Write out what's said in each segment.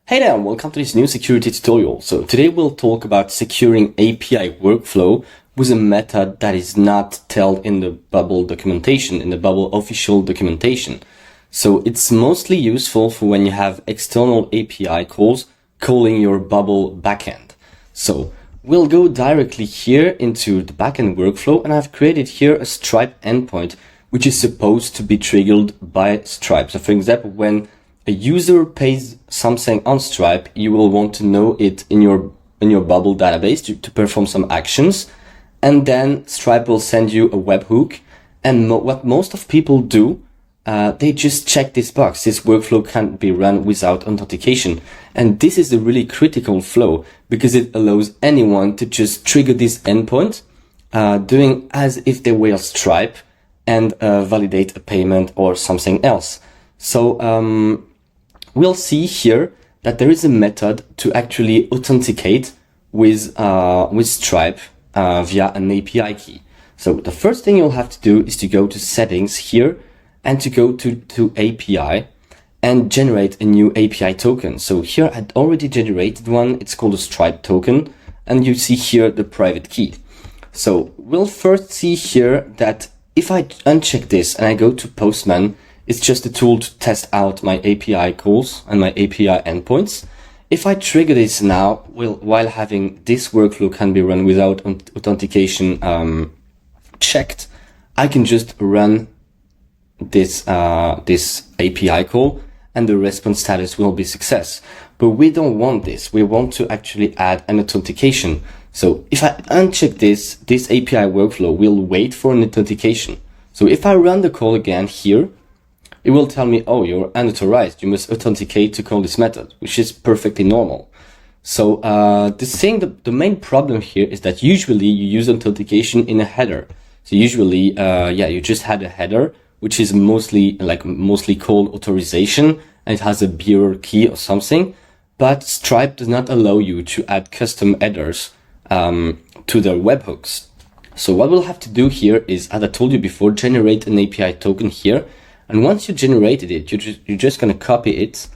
Hey there, welcome to this new security tutorial. So today we'll talk about securing API workflow with a method that is not told in the Bubble documentation, in the Bubble official documentation. So it's mostly useful for when you have external API calls calling your Bubble backend. So we'll go directly here into the backend workflow, and I've created here a Stripe endpoint, which is supposed to be triggered by Stripe. So for example, when a user pays something on Stripe, you will want to know it in your Bubble database to perform some actions. And then Stripe will send you a webhook. And what most of people do, they just check this box. This workflow can't be run without authentication. And this is a really critical flow because it allows anyone to just trigger this endpoint, doing as if they were Stripe and validate a payment or something else. So we'll see here that there is a method to actually authenticate with Stripe via an API key. So the first thing you'll have to do is to go to settings here and to go to API and generate a new API token. So here I'd already generated one. It's called a Stripe token, and you see here the private key. So we'll first see here that if I uncheck this and I go to Postman, it's just a tool to test out my API calls and my API endpoints. If I trigger this now, while having this workflow can be run without authentication checked, I can just run this API call and the response status will be success. But we don't want this. We want to actually add an authentication. So if I uncheck this API workflow will wait for an authentication. So if I run the call again here, it will tell me, oh, you're unauthorized. You must authenticate to call this method, which is perfectly normal. So the main problem here is that usually you use authentication in a header. So usually, you just had a header, which is mostly called authorization, and it has a bearer key or something. But Stripe does not allow you to add custom headers to their webhooks. So what we'll have to do here is, as I told you before, generate an API token here. And once you generated it, you're just going to copy it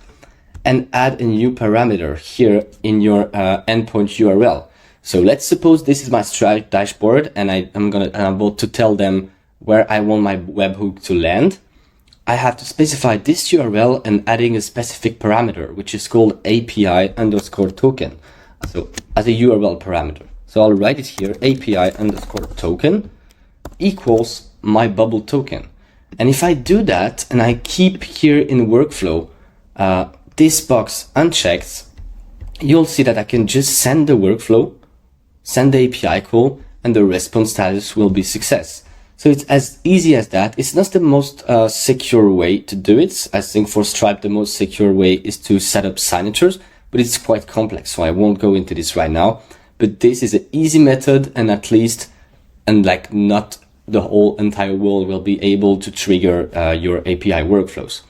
and add a new parameter here in your endpoint URL. So let's suppose this is my Stripe dashboard, and I'm about to tell them where I want my webhook to land. I have to specify this URL and adding a specific parameter, which is called API_token. So as a URL parameter. So I'll write it here, API_token equals my Bubble token. And if I do that and I keep here in workflow, this box unchecked, you'll see that I can just send the workflow, send the API call, and the response status will be success. So it's as easy as that. It's not the most secure way to do it. I think for Stripe, the most secure way is to set up signatures, but it's quite complex. So I won't go into this right now, but this is an easy method, and at least, and not the whole entire world will be able to trigger your API workflows.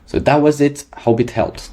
So that was it. Hope it helped.